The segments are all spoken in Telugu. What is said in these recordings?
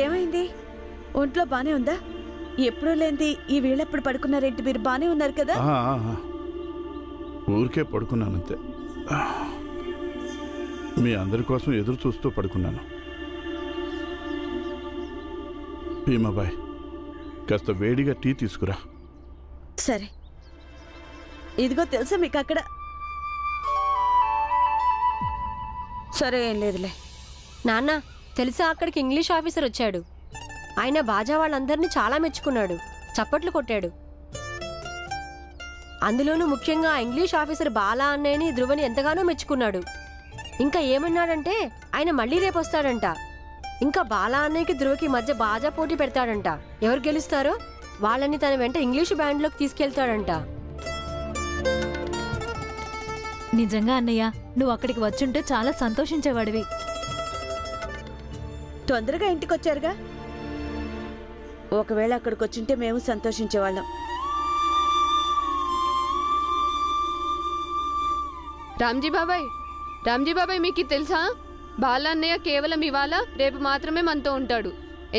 ఏమైంది? ఒంట్లో బానే ఉందా? ఎప్పుడూ లేంది ఈ వేళప్పుడు పడుకున్నారేంటి? మీరు బానే ఉన్నారు కదా? ఊరికే పడుకున్నానంతే. మీ అందరి కోసం ఎదురు చూస్తూ పడుకున్నాను. భీమాబాయ్, కాస్త వేడిగా టీ తీసుకురా. సరే. ఇదిగో తెలుసా మీకు అక్కడ? సరే, ఏం లేదులే. నాన్న, తెలుసా అక్కడికి ఇంగ్లీష్ ఆఫీసర్ వచ్చాడు. ఆయన బాజా వాళ్ళందరినీ చాలా మెచ్చుకున్నాడు, చప్పట్లు కొట్టాడు. అందులోనూ ముఖ్యంగా ఆ ఇంగ్లీష్ ఆఫీసర్ బాలా అన్నయ్యని ధ్రువని ఎంతగానో మెచ్చుకున్నాడు. ఇంకా ఏమన్నాడంటే ఆయన మళ్ళీ రేపు వస్తాడంట. ఇంకా బాలా అన్నయ్యకి ధ్రువకి మధ్య బాజా పోటీ పెడతాడంట. ఎవరు గెలుస్తారో వాళ్ళని తన వెంట ఇంగ్లీష్ బ్యాండ్లోకి తీసుకెళ్తాడంట. నిజంగా అన్నయ్య, నువ్వు అక్కడికి వచ్చుంటే చాలా సంతోషించేవాడివి. తొందరగా ఇంటికొచ్చారుగా. ఒకవేళ అక్కడికి వచ్చింటే మేము సంతోషించేవాళ్ళం. రామ్జీ బాబాయ్ మీకు తెలుసా? బాలా అన్నయ్య కేవలం ఇవాళ రేపు మాత్రమే మనతో ఉంటాడు.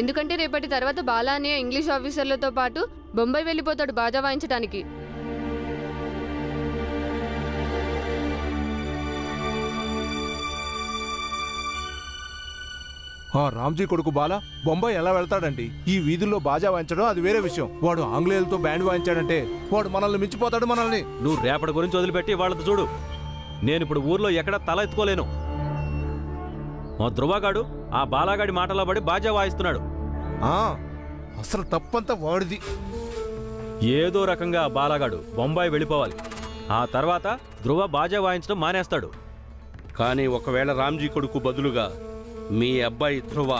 ఎందుకంటే రేపటి తర్వాత బాలా అన్నయ్య ఇంగ్లీష్ ఆఫీసర్లతో పాటు బొంబాయి వెళ్ళిపోతాడు బాజా వాయించడానికి. రామ్జీ కొడుకు బాలా బొంబాయి ఎలా వెళ్తాడండి? ఈ వీధుల్లో బాజా వాయించడం అది వేరే విషయం. వాడు ఆంగ్లేయులతో బ్యాండ్ వాయించాడంటే వాడు మనల్ని మించిపోతాడు. మనల్ని నువ్వు రేపటి గురించి వదిలిపెట్టి వాళ్ళతో చూడు. నేను ఇప్పుడు ఊర్లో ఎక్కడ తల ఎత్తుకోలేను. మా ధ్రువగాడు ఆ బాలాగాడి మాటలో పడి బాజా వాయిస్తున్నాడు. అసలు తప్పంతా వాడిది. ఏదో రకంగా ఆ బాలాగాడు బొంబాయి వెళ్ళిపోవాలి. ఆ తర్వాత ధ్రువ బాజా వాయించడం మానేస్తాడు. కానీ ఒకవేళ రామ్జీ కొడుకు బదులుగా మీ అబ్బాయి ధ్రువ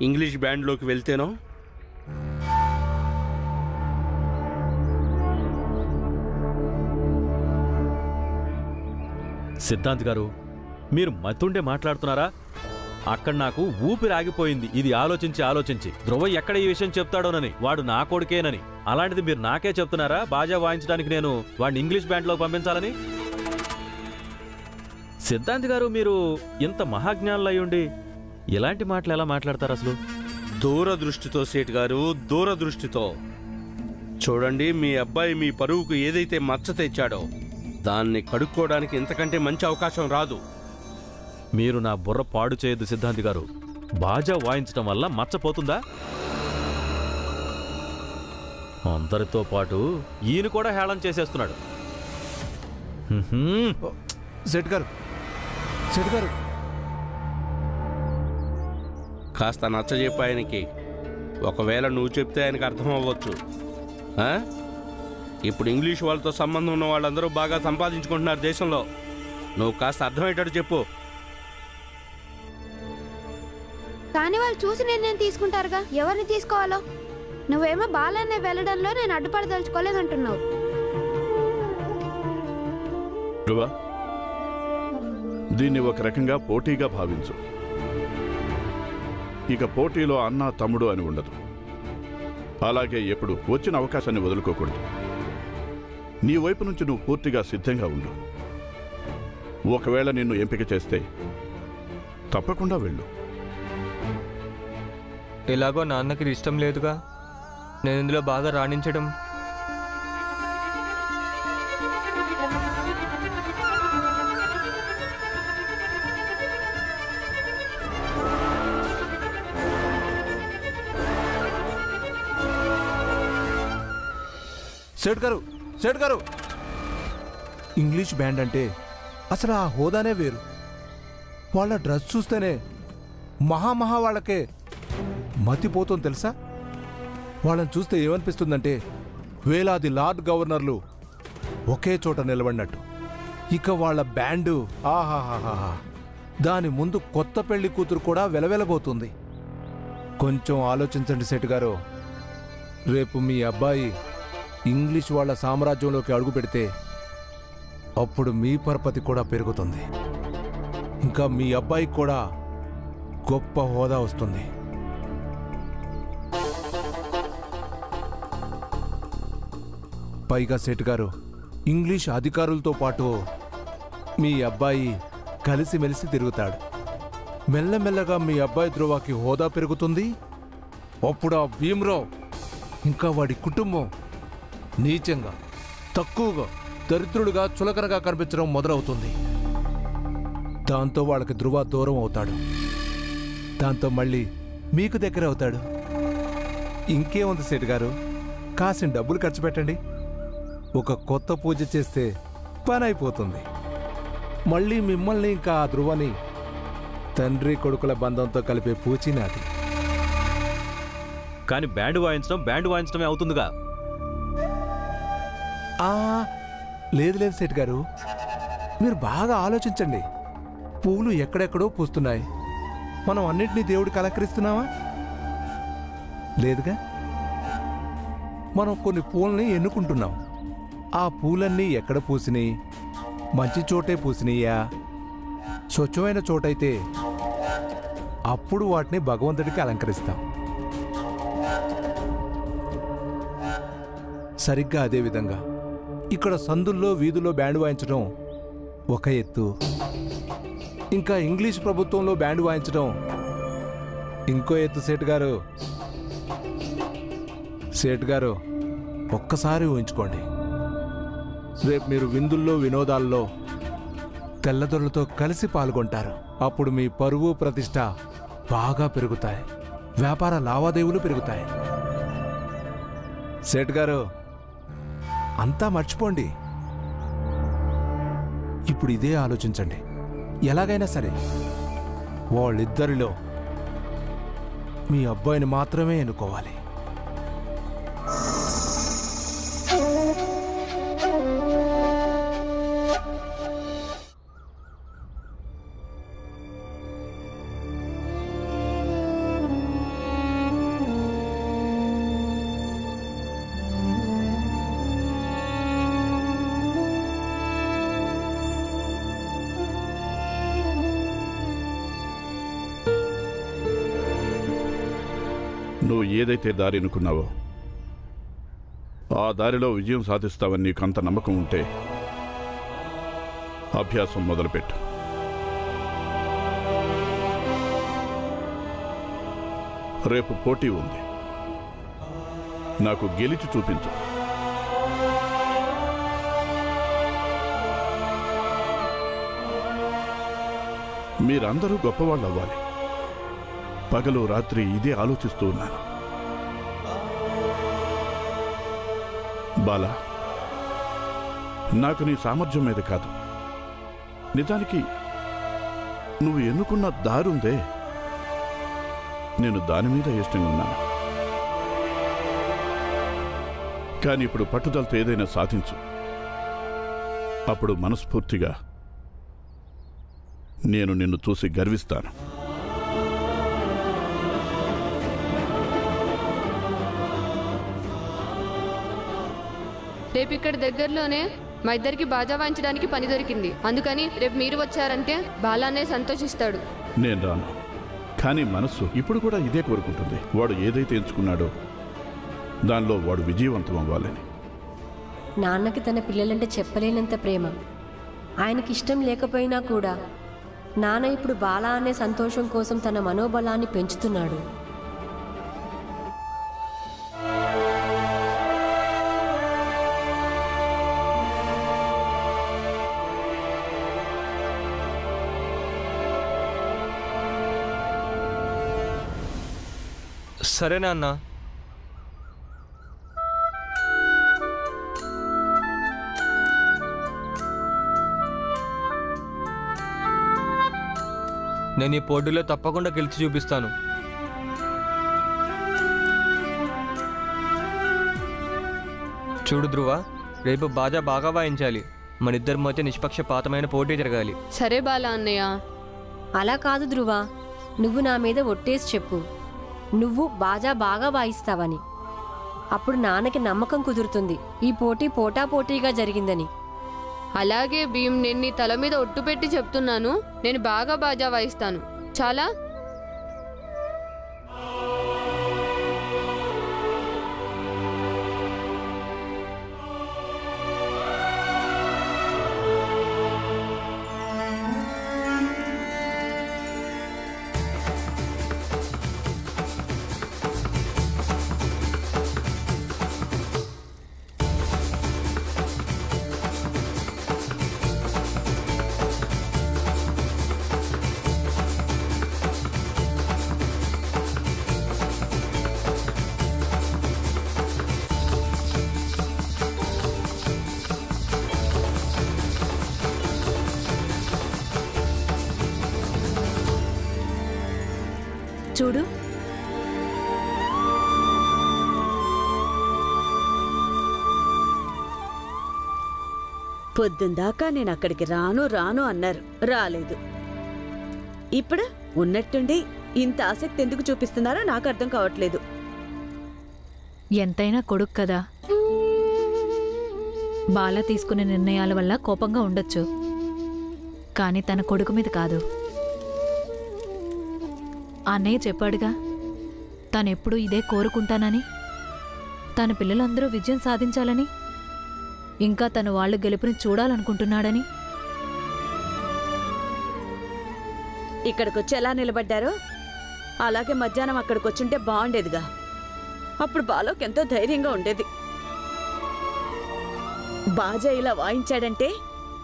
ఇంగ్లీష్ బ్యాండ్లోకి వెళ్తేనో? సిద్ధాంత్ గారు, మీరు మతుండే మాట్లాడుతున్నారా? అక్కడ నాకు ఊపిరి ఆగిపోయింది ఇది ఆలోచించి. ధ్రువ ఎక్కడ ఈ విషయం చెప్తాడోనని. వాడు నా కొడుకేనని. అలాంటిది మీరు నాకే చెప్తున్నారా బాజా వాయించడానికి నేను వాడిని ఇంగ్లీష్ బ్యాండ్లో పంపించాలని? సిద్ధాంత్ గారు, మీరు ఇంత మహాజ్ఞానులయ్యుండి ఇలాంటి మాటలు ఎలా మాట్లాడతారు అసలు? దూరదృష్టితో సేట్ గారు, దూరదృష్టితో. చూడండి, మీ అబ్బాయి మీ పరువుకు ఏదైతే మచ్చ తెచ్చాడో దాన్ని కడుక్కోవడానికి ఇంతకంటే మంచి అవకాశం రాదు. మీరు నా బుర్ర పాడు చేయొద్దు సిద్ధాంత్ గారు. బాజా వాయించడం వల్ల మచ్చపోతుందా? అందరితో పాటు ఈయన కూడా హేళన చేసేస్తున్నాడు. సెట్ గారు కాస్త నచ్చజెప్పు ఆయనకి. ఒకవేళ నువ్వు చెప్తే ఆయనకు అర్థం అవ్వచ్చు. ఇప్పుడు ఇంగ్లీష్ వాళ్ళతో సంబంధం ఉన్న వాళ్ళందరూ బాగా సంపాదించుకుంటున్నారు దేశంలో. నువ్వు కాస్త అర్థమయ్యేటట్టు చెప్పు. కానీ వాళ్ళు చూసి నిర్ణయం తీసుకుంటారుగా ఎవరిని తీసుకోవాలో. నువ్వేమో బాలాన్నే వెళ్ళడంలో నేను అడ్డుపడదలుచుకోలేదంటున్నావు. దీన్ని ఒక రకంగా పోటీగా భావించు. ఇక పోటీలో అన్న తమ్ముడు అని ఉండదు. అలాగే ఎప్పుడు వచ్చిన అవకాశాన్ని వదులుకోకూడదు. నీ వైపు నుంచి నువ్వు పూర్తిగా సిద్ధంగా ఉండు. ఒకవేళ నిన్ను ఎంపిక చేస్తే తప్పకుండా వెళ్ళు. ఎలాగో నాన్నకి ఇష్టం లేదుగా నేను ఇందులో బాగా రాణించడం. సేట్ గారు, ఇంగ్లీష్ బ్యాండ్ అంటే అసలు ఆ హోదానే వేరు. వాళ్ళ డ్రెస్ చూస్తేనే మహా వాళ్ళకే మతిపోతుంది తెలుసా. వాళ్ళని చూస్తే ఏమనిపిస్తుందంటే వేలాది లార్డ్ గవర్నర్లు ఒకే చోట నిలబడినట్టు. ఇక వాళ్ళ బ్యాండు ఆహాహాహా, దాని ముందు కొత్త పెళ్లి కూతురు కూడా వెలవెలబోతుంది. కొంచెం ఆలోచించండి సేట్ గారు. రేపు మీ అబ్బాయి ఇంగ్లీష్ వాళ్ళ సామ్రాజ్యంలోకి అడుగు పెడితే అప్పుడు మీ పరపతి కూడా పెరుగుతుంది. ఇంకా మీ అబ్బాయికి కూడా గొప్ప హోదా వస్తుంది. పైగా సేట్ గారు, ఇంగ్లీష్ అధికారులతో పాటు మీ అబ్బాయి కలిసిమెలిసి తిరుగుతాడు. మెల్లమెల్లగా మీ అబ్బాయి ధ్రువకి హోదా పెరుగుతుంది, అప్పుడు ఆ భీమరావు ఇంకా వాడి కుటుంబం నీచంగా, తక్కువగా, దరిద్రుడుగా, చులకనగా కనిపించడం మొదలవుతుంది. దాంతో వాళ్ళకి ధ్రువ దూరం అవుతాడు. దాంతో మళ్ళీ మీకు దగ్గర అవుతాడు. ఇంకేముంది సేటు గారు, కాసిన డబ్బులు ఖర్చు పెట్టండి, ఒక కొత్త పూజ చేస్తే పని అయిపోతుంది. మళ్ళీ మిమ్మల్ని ఇంకా ఆ ధ్రువని తండ్రి కొడుకుల బంధంతో కలిపే పూచి నాది. కానీ బ్యాండ్ వాయించడమే అవుతుందిగా. లేదు లేదు సేటు గారు, మీరు బాగా ఆలోచించండి. పూలు ఎక్కడెక్కడో పూస్తున్నాయి, మనం అన్నింటినీ దేవుడికి అలంకరిస్తున్నావా? లేదుగా. మనం కొన్ని పూలని ఎన్నుకుంటున్నాం. ఆ పూలన్నీ ఎక్కడ పూసినాయి? మంచి చోటే పూసినయ్యా, స్వచ్ఛమైన చోటైతే అప్పుడు వాటిని భగవంతుడికి అలంకరిస్తాం. సరిగ్గా అదేవిధంగా ఇక్కడ సందుల్లో వీధుల్లో బ్యాండ్ వాయించడం ఒక ఎత్తు, ఇంకా ఇంగ్లీష్ ప్రభుత్వంలో బ్యాండ్ వాయించడం ఇంకో ఎత్తు. సేటు గారు ఒక్కసారి ఊహించుకోండి, రేపు మీరు విందుల్లో వినోదాల్లో తెల్లదొరలతో కలిసి పాల్గొంటారు. అప్పుడు మీ పరువు ప్రతిష్ట బాగా పెరుగుతాయి, వ్యాపార లావాదేవీలు పెరుగుతాయి. సేటు గారు అంతా మర్చిపోండి, ఇప్పుడు ఇదే ఆలోచించండి. ఎలాగైనా సరే వాళ్ళిద్దరిలో మీ అబ్బాయిని మాత్రమే ఎన్నుకోవాలి. నువ్వు ఏదైతే దారి అనుకున్నావో ఆ దారిలో విజయం సాధిస్తావని నీకు అంత నమ్మకం ఉంటే అభ్యాసం మొదలుపెట్టు. రేపు పోటీ ఉంది, నాకు గెలిచి చూపించు. మీరందరూ గొప్పవాళ్ళు అవ్వాలి. పగలు రాత్రి ఇదే ఆలోచిస్తూ ఉన్నాను. బాలా, నాకు నీ సామర్థ్యం మీద కాదు, నిజానికి నువ్వు ఎన్నుకున్న దారుందే, నేను దాని మీద ఇష్టంగా ఉన్నాను. కానీ ఇప్పుడు పట్టుదలతో ఏదైనా సాధించు, అప్పుడు మనస్ఫూర్తిగా నేను నిన్ను చూసి గర్విస్తాను. రేపు ఇక్కడ దగ్గరలోనే మా ఇద్దరికి బాజా వాయించడానికి పని దొరికింది. అందుకని రేపు మీరు వచ్చారంటే బాలానే సంతోషిస్తాడు. నేను రాను, కానీ మనస్సు ఇప్పుడు కూడా ఇదే కోరుకుంటుంది. వాడు ఏదైతే ఎంచుకున్నాడో దానిలో వాడు విజయవంతం అవ్వాలని. నాన్నకి తన పిల్లలంటే చెప్పలేనంత ప్రేమ. ఆయనకి ఇష్టం లేకపోయినా కూడా నాన్న ఇప్పుడు బాలా అనే సంతోషం కోసం తన మనోబలాన్ని పెంచుతున్నాడు. సరే నాన్న. నేను ఈ పోటీలో తప్పకుండా గెలిచి చూపిస్తాను. చూడు ధ్రువ, రేపు బాజా బాగా వాయించాలి. మన ఇద్దరి మధ్య నిష్పక్షపాతమైన పోటీ జరగాలి. సరే బాలా అన్నయ్య. అలా కాదు ధ్రువ, నువ్వు నా మీద ఒట్టేసి చెప్పు, నువ్వు బాజా బాగా వాయిస్తావని. అప్పుడు నాన్నకి నమ్మకం కుదురుతుంది ఈ పోటీ పోటాపోటీగా జరిగిందని. అలాగే భీమ్, నేను నీ తల మీద ఒట్టు పెట్టి చెప్తున్నాను, నేను బాగా బాజా వాయిస్తాను. చాలా చూడు. పొద్దుందాకా నేను అక్కడికి రాను రాను అన్నారు, రాలేదు. ఇప్పుడు ఉన్నట్టుండి ఇంత ఆసక్తి ఎందుకు చూపిస్తున్నారో నాకు అర్థం కావట్లేదు. ఎంతైనా కొడుకు కదా. బాల తీసుకునే నిర్ణయాల వల్ల కోపంగా ఉండొచ్చు, కానీ తన కొడుకు మీద కాదు. అన్నయ్య చెప్పాడుగా, తనెప్పుడు ఇదే కోరుకుంటానని, తన పిల్లలందరూ విజయం సాధించాలని, ఇంకా తను వాళ్ళు గెలుపుని చూడాలనుకుంటున్నాడని. ఇక్కడికొచ్చి ఎలా నిలబడ్డారో అలాగే మధ్యాహ్నం అక్కడికొచ్చుంటే బాగుండేదిగా. అప్పుడు బాలోకి ఎంతో ధైర్యంగా ఉండేది. బాజా ఇలా వాయించాడంటే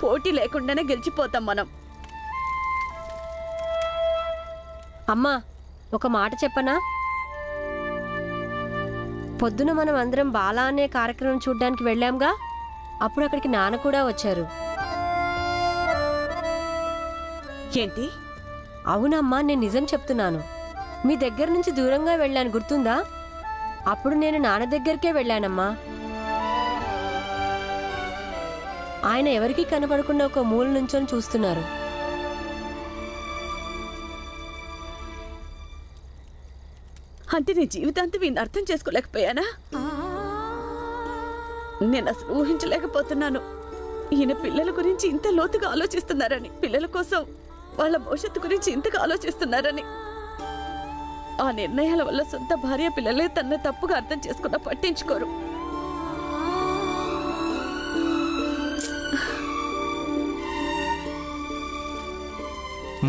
పోటీ లేకుండానే గెలిచిపోతాం మనం. అమ్మా, ఒక మాట చెప్పనా? పొద్దున మనం అందరం బాలా అనే కార్యక్రమం చూడ్డానికి వెళ్ళాంగా, అప్పుడు అక్కడికి నాన్న కూడా వచ్చారు. ఏంటి? అవునమ్మా, నేను నిజం చెప్తున్నాను. మీ దగ్గర నుంచి దూరంగా వెళ్ళాను, గుర్తుందా? అప్పుడు నేను నాన్న దగ్గరికే వెళ్ళానమ్మా. ఆయన ఎవరికీ కనపడకుండా ఒక మూల నుంచొని చూస్తున్నారు. అంటే నీ జీవితాంతం వీడిని అర్థం చేసుకోలేకపోయానా? నేను అసలు ఊహించలేకపోతున్నాను ఈయన పిల్లల గురించి ఇంత లోతుగా ఆలోచిస్తున్నారని, పిల్లల కోసం వాళ్ళ భవిష్యత్తు గురించి ఇంతగా ఆలోచిస్తున్నారని. ఆ నిర్ణయాల వల్ల సొంత భార్య పిల్లలే తన తప్పుగా అర్థం చేసుకున్నా పట్టించుకోరు.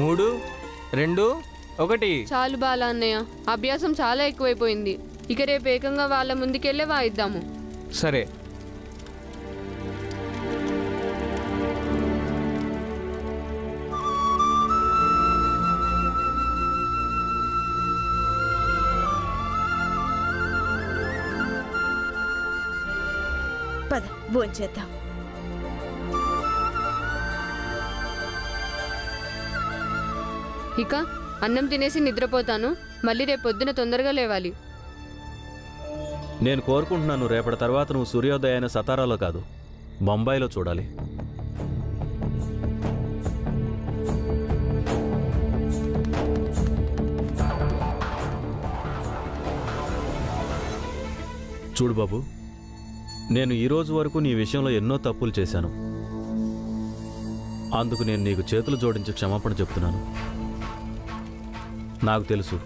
మూడు, 2, 1. చాలు బాలా అన్నయ్య, అభ్యాసం చాలా ఎక్కువైపోయింది. ఇక రేపు ఏకంగా వాళ్ళ ముందుకెళ్ళే వాయిద్దాము. సరే. పద భోంచేద్దాం. ఇక అన్నం తినేసి నిద్రపోతాను. మళ్ళీ రేపు పొద్దున తొందరగా లేవాలి. నేను కోరుకుంటున్నాను రేపటి తర్వాత నువ్వు సూర్యోదయాన్ని సతారాలో కాదు, బొంబాయిలో చూడాలి. చూడు బాబు, నేను ఈరోజు వరకు నీ విషయంలో ఎన్నో తప్పులు చేశాను. అందుకు నేను నీకు చేతులు జోడించి క్షమాపణ చెప్తున్నాను. నాకు తెలుసు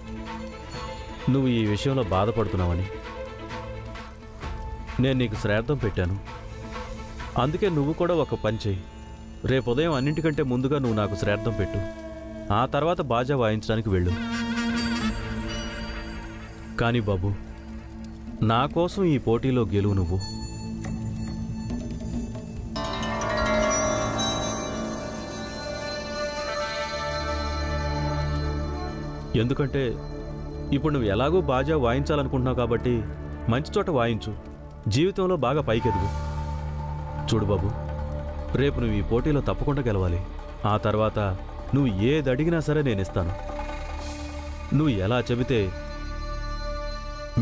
నువ్వు ఈ విషయంలో బాధపడుతున్నావని. నేను నీకు శ్రాద్ధం పెట్టాను, అందుకే నువ్వు కూడా ఒక పని చెయ్యి. రేపు ఉదయం అన్నింటికంటే ముందుగా నువ్వు నాకు శ్రాద్ధం పెట్టు, ఆ తర్వాత బాజా వాయించడానికి వెళ్ళు. కానీ బాబు, నా కోసం ఈ పోటీలో గెలువు నువ్వు. ఎందుకంటే ఇప్పుడు నువ్వు ఎలాగో బాజా వాయించాలనుకుంటున్నావు కాబట్టి మంచి చోట వాయించు, జీవితంలో బాగా పైకెదుగు. చూడు బాబు, రేపు నువ్వు ఈ పోటీలో తప్పకుండా గెలవాలి. ఆ తర్వాత నువ్వు ఏది అడిగినా సరే నేను ఇస్తాను. నువ్వు ఎలా చెబితే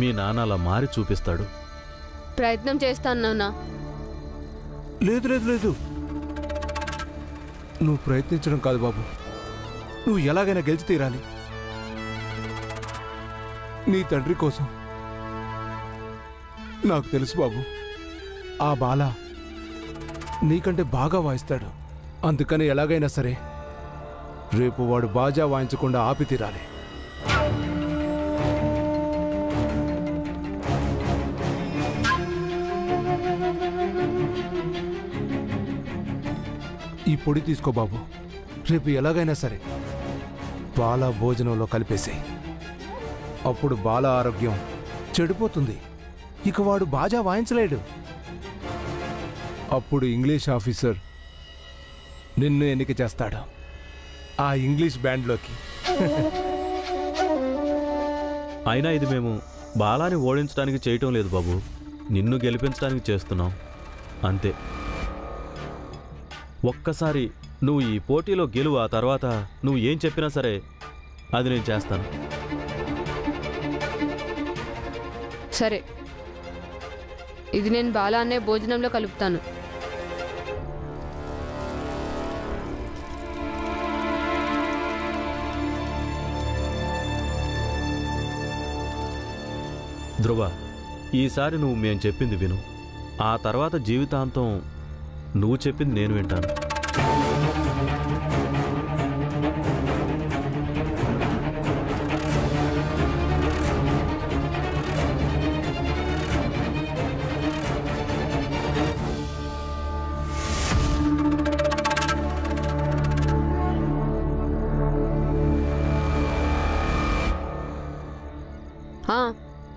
మీ నాన్న అలా మారి చూపిస్తాడు. ప్రయత్నం చేస్తాను నాన్న. లేదు లేదు లేదు, నువ్వు ప్రయత్నించడం కాదు బాబు, నువ్వు ఎలాగైనా గెలిచి తీరాలి. నీ తండ్రి కోసం. నాకు తెలుసు బాబు, ఆ బాల నీకంటే బాగా వాయిస్తాడు. అందుకని ఎలాగైనా సరే రేపు వాడు బాజా వాయించకుండా ఆపి తీరాలి. ఈ పొడి తీసుకో బాబు, రేపు ఎలాగైనా సరే బాల భోజనంలో కలిపేసేయి. అప్పుడు బాల ఆరోగ్యం చెడిపోతుంది, ఇక వాడు బాజా వాయించలేడు. అప్పుడు ఇంగ్లీష్ ఆఫీసర్ నిన్ను ఎన్నిక చేస్తాడు ఆ ఇంగ్లీష్ బ్యాండ్లోకి. అయినా ఇది మేము బాలాని ఓడించడానికి చేయటం లేదు బాబు, నిన్ను గెలిపించడానికి చేస్తున్నాం అంతే. ఒక్కసారి నువ్వు ఈ పోటీలో గెలువు, ఆ తర్వాత నువ్వు ఏం చెప్పినా సరే అది నేను చేస్తాను. సరే, ఇది నేను బాలా అనే భోజనంలో కలుపుతాను. ధ్రువ, ఈసారి నువ్వు మేం చెప్పింది విను. ఆ తర్వాత జీవితాంతం నువ్వు చెప్పింది నేను వింటాను.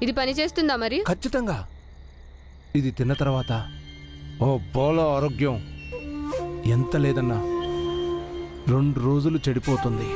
ఇది పని చేస్తుందా మరి? ఖచ్చితంగా. ఇది తిన్న తర్వాత ఓ బోలో ఆరోగ్యం ఎంత లేదన్నా 2 రోజులు చెడిపోతుంది.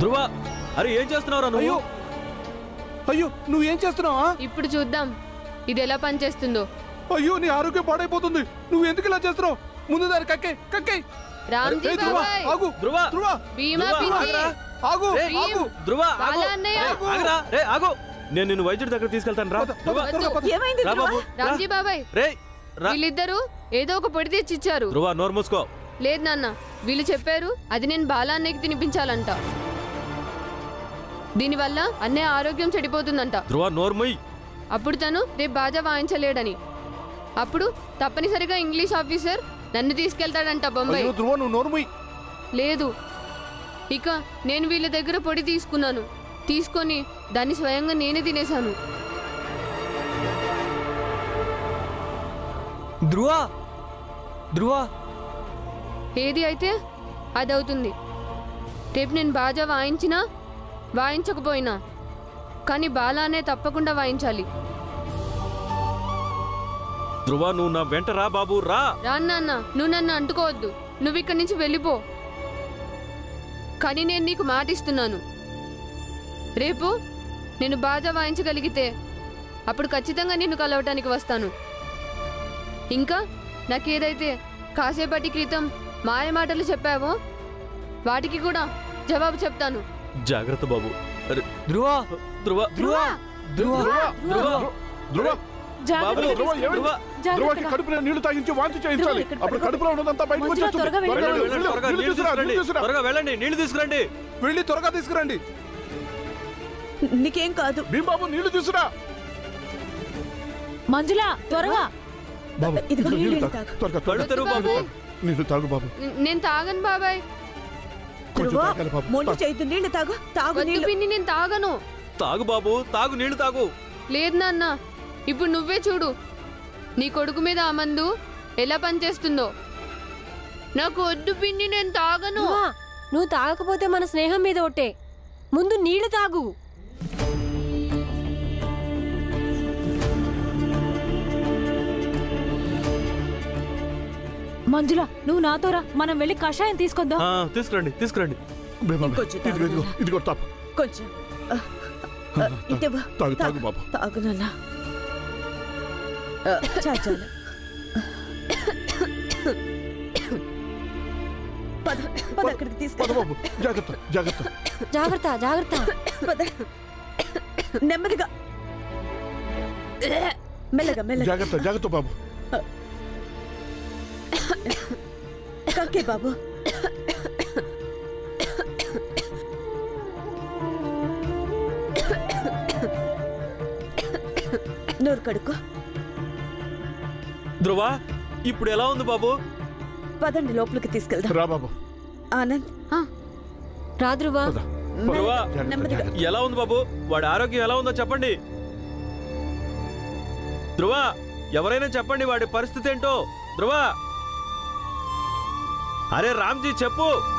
ధ్రువ, అరే ఏం చేస్తున్నావురా నువ్వు? అయ్యో, నువ్వేం చేస్తున్నావా? ఇప్పుడు చూద్దాం ఇది ఎలా పనిచేస్తుందో. అయ్యో, నీ ఆరోగ్యం పాడైపోతుంది. నువ్వు ఎందుకు ఇలా చేస్తున్నావు? ముందు దాన్ని కక్కే. రామ్జీ బాబాయ్, ఆగు. ధ్రువ, భీమా పిన్ని, ఆగు. ధ్రువ, ఆగు. బాలా అన్నయ్య. ఆగురా, రే ఆగు. నేను నిన్ను వైద్యుడి దగ్గర తీసుకెళ్తాను రా. ధ్రువ, ఏమైంది రా బాబు. రామ్జీ బాబాయ్, రే రా. వీళ్ళిద్దరూ ఏదో ఒక పొడి తెచ్చిచ్చారు. ధ్రువ, నోరు మూసుకో. లేదు నాన్న, వీళ్ళు చెప్పారు అది నేను బాలా అన్నయ్యకి తినిపించాలంట. దీనివల్ల అన్నయ్య ఆరోగ్యం చెడిపోతుందంట. ధ్రువ, నోరు మూయ్. అప్పుడు తను రేపు బాజా వాయించలేడని. అప్పుడు తప్పనిసరిగా ఇంగ్లీష్ ఆఫీసర్ నన్ను తీసుకెళ్తాడంట బొంబాయి. అయ్యో ధ్రువ, నువ్వు నోరు మూయ్. లేదు, ఇక నేను వీళ్ళ దగ్గర పొడి తీసుకున్నాను. తీసుకొని దాన్ని స్వయంగా నేనే తినేశాను. ధ్రువ, ఏది అయితే అది అవుతుంది. రేపు నేను బాజా వాయించినా వాయించకపోయినా కానీ బాలానే తప్పకుండా వాయించాలి. ధ్రువ, నువ్వు నా వెంట రా బాబు, రా. రాన్న, నువ్వు నన్ను అంటుకోవద్దు. నువ్వు ఇక్కడి నుంచి వెళ్ళిపో. కానీ నేను నీకు మాటిస్తున్నాను, రేపు నేను బాజా వాయించగలిగితే అప్పుడు ఖచ్చితంగా నిన్ను కలవటానికి వస్తాను. ఇంకా నాకేదైతే కాసేపటి క్రితం మాయ మాటలు చెప్పావో వాటికి కూడా జవాబు చెప్తాను. జాగ్రత్త బాబు. ధ్రువ, ధ్రువ, ధ్రువ, ధ్రువ, ధ్రువ, జాగ్రత్తగా ధ్రువ, ఏమైంది? ధ్రువకి కడుపులో నీళ్లు తాగించి వాంతి చేయించాలి. అప్పుడు కడుపులో ఉన్నదంతా బయటకు వచ్చేస్తుంది. త్వరగా వెళ్ళి త్వరగా నీళ్లు తీసుకురండి. త్వరగా వెళ్ళండి, నీళ్లు తీసుకురండి. వెళ్ళి త్వరగా తీసుకురండి. నీకేం కాదు. భీంబాబు, నీళ్లు తీసురా. మంజుల, త్వరగా. బాబు, ఇదిగో నీళ్లు నీళ్ళు తాగు. తాగు. త్వరగా కళ్ళు తెరువు బాబు. నీళ్లు తాగు బాబు. నేను తాగను బాబాయ్. కొంచెం ధ్రువ, తాగాలి బాబు. మొండి చేయొద్దు. నీళ్లు తాగు. తాగు వద్దు నీళ్లు. పిన్ని, నేను తాగను. తాగు బాబు, తాగు, నీళ్లు తాగు. లేదు నాన్న, ఇప్పుడు నువ్వే చూడు నీ కొడుకు మీద ఆ మందు ఎలా పనిచేస్తుందో. నాకు వద్దు పిన్ని, నేను తాగను. ధ్రువ, నువ్వు తాగకపోతే మన స్నేహం మీద ఒట్టే. ముందు నీళ్లు తాగు. మంజుల, నువ్వు నాతో రా. మనం వెళ్ళి కషాయం తీసుకొద్దాం. తీసుకురండి, తీసుకురండి. భీంబాబు, కొంచెం తాగు ఇదిగో నాన్న. ఇదిగో తాపు. కొంచెం ఇదేవా. తాగు తాగు బాబు. తాగు నాన్న. చాలు. పద పద, అక్కడికి పద తీసుకెళ్ళ. బాబు, జాగ్రత్త జాగ్రత్త. జాగ్రత్త, జాగ్రత్త. పద, నెమ్మదిగా, మెల్లగా మెల్లగా. జాగ్రత్త జాగ్రత్త బాబు. కక్కే బాబు. నోరు కడుక్కో. ధ్రువ, ఇప్పుడు ఎలా ఉంది బాబు? పదండి, లోపలికి తీసుకెళ్దాం. రా బాబు. ఆనంద్, రా ధ్రువ. పద. ధ్రువ, నెమ్మదిగా. ఎలా ఉంది బాబు? వాడి ఆరోగ్యం ఎలా ఉందో చెప్పండి. ధ్రువ, ఎవరైనా చెప్పండి వాడి పరిస్థితి ఏంటో. ధ్రువ, అరే రామ్జీ చెప్పు.